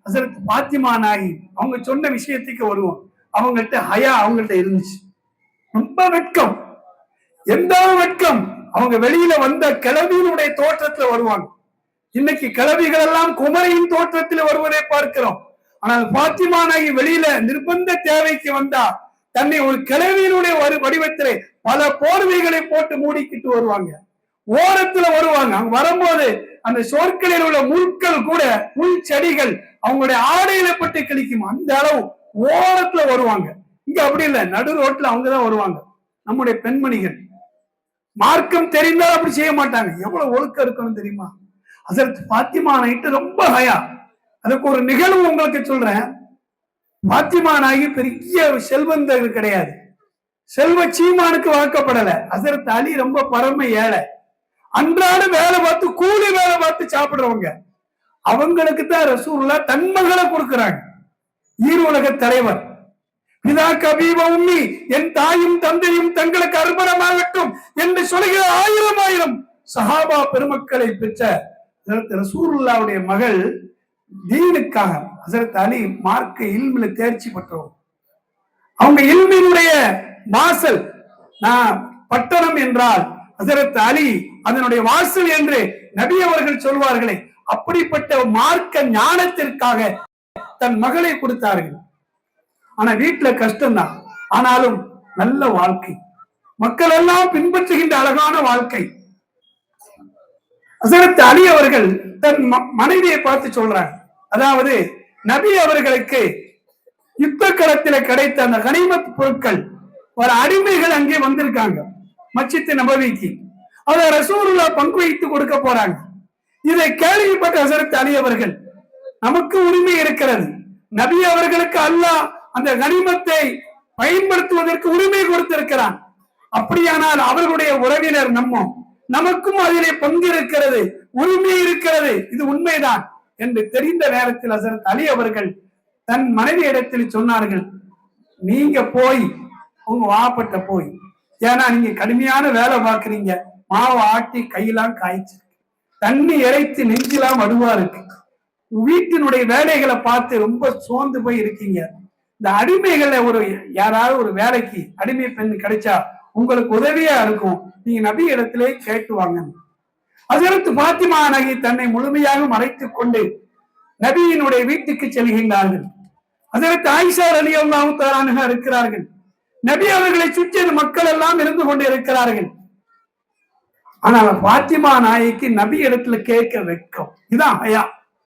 ஹசரத் பாத்திமா நாயகி அவங்க சொன்ன விஷயத்துக்கு வருவோம். அவங்கள்ட்ட ஹயா அவங்கள்ட்ட இருந்துச்சு. ரொம்ப வெட்கம், எந்த வெட்கம். அவங்க வெளியில வந்த கிழவியினுடைய தோற்றத்துல வருவாங்க. இன்னைக்கு கிழவிகள் எல்லாம் குமரியின் தோற்றத்தில் வருவதை பார்க்கிறோம். ஆனால் பாத்திமா நாயகி வெளியில நிர்பந்த தேவைக்கு வந்தா தன்னை ஒரு கிழவியினுடைய வடிவத்திலே பல போர்வைகளை போட்டு மூடிக்கிட்டு வருவாங்க. ஓரத்துல வருவாங்க. அங்க வரும்போது அந்த சொற்களில் உள்ள முட்கள் கூட, முள் செடிகள் அவங்களுடைய ஆடையில பட்டு கிழிக்கும். அந்த அளவு ஓரத்துல வருவாங்க. இங்க அப்படி இல்லை, நடு ரோட்ல அவங்கதான் வருவாங்க. நம்முடைய பெண்மணிகள் மார்க்கம் தெரிந்தால் அப்படி செய்ய மாட்டாங்க. எவ்வளவு ஒழுக்கம் இருக்கணும் தெரியுமா? ஹசரத் பாத்திமா நாயிட்டு ரொம்ப ஹயா. அதுக்கு ஒரு நிகழ்வு உங்களுக்கு சொல்றேன். பாத்திமா நாயகி பெரிய செல்வந்தர்கள் கிடையாது, செல்வ சீமானுக்கு வாக்கப்படல. ஹசரத் அலி ரொம்ப பரம ஏழை, அன்றாட வேலை பார்த்து கூலி வேலை பார்த்து சாப்பிடுறவங்க. அவங்களுக்கு தான் ரசூலுல்லாஹ் தன் மகளை கொடுக்கிறாங்க. ஈருலக தலைவர், பிதா கபீவ உம்மி, என் தாயும் தந்தையும் தங்களுக்கு அர்ப்பணமாகட்டும் என்று சொல்கிற ஆயிரம் ஆயிரம் சஹாபா பெருமக்களை பெற்ற ரசூலுல்லாஹ்வுடைய மகள் தீனுக்காக. ஹசரத் அலி மார்க்க இல்மில தேர்ச்சி பெற்றோம். அவங்க இல்மினுடைய வாசல். நான் பட்டணம் என்றால் ஹசரத் அலி அதனுடைய வாசல் என்று நபி அவர்கள் சொல்வார்களே, அப்படிப்பட்ட மார்க்க ஞானத்திற்காக தன் மகளை கொடுத்தார்கள். ஆனா வீட்டுல கஷ்டம்தான், ஆனாலும் நல்ல வாழ்க்கை, மக்கள் எல்லாம் பின்பற்றுகின்ற அழகான வாழ்க்கை. ஹசரத் அலி அவர்கள் தன் மனைவியை பார்த்து சொல்றாங்க, அதாவது நபி அவர்களுக்கு யுத்த களத்தில கிடைத்த அந்த கனிமத் பொருட்கள், ஒரு அடிமைகள் அங்கே வந்திருக்காங்க மஸ்ஜித் நபவிக்கு. அதை ரசூலுல்லாஹ் பங்கு வைத்து கொடுக்க போறாங்க. இதை கேள்விப்பட்ட ஹசரத் அலி அவர்கள், நமக்கு உரிமை இருக்கிறது, நபி அவர்களுக்கு அல்லாஹ் அந்த கனிமத்தை பயன்படுத்துவதற்கு உரிமை கொடுத்திருக்கிறான், அப்படியானால் அவர்களுடைய உறவினர் நமக்கும் அதிலே பங்கு இருக்கிறது, உரிமை இருக்கிறது, இது உண்மைதான் என்று தெரிந்த நேரத்தில் ஹசரத் அலி அவர்கள் தன் மனைவி இடத்தில் சொன்னார்கள், நீங்க போய் உங்க வாப்பட்ட போய், ஏன்னா நீங்க கடுமையான வேலை பார்க்கறீங்க, மாவை ஆட்டி கையெல்லாம் காய்ச்சி, தண்ணி இறைத்து நெஞ்செல்லாம் வடுவா இருக்கு, வீட்டினுடைய வேலைகளை பார்த்து ரொம்ப சோர்ந்து போய் இருக்கீங்க, இந்த அடிமைகளை யாராவது ஒரு வேலைக்கு அடிமை பெண் கிடைச்சா உங்களுக்கு உதவியா இருக்கும், நீங்க நபி இடத்திலே கேட்டுவாங்க. ஹசரத் பாத்திமா நாயகி தன்னை முழுமையாக மறைத்துக் கொண்டு நபியினுடைய வீட்டுக்கு செல்கின்றார்கள். ஹசரத் ஆயிஷா ரலியல்லாஹு தஆலா அன்ஹா இருக்கிறார்கள். நபி அவர்களை சுற்றி மக்கள் எல்லாம் இருந்து கொண்டு இருக்கிறார்கள். ஆனால் பாத்திமா நாயகிக்கு நபி இடத்துல கேட்க வெட்கம். இதான் ஹயா.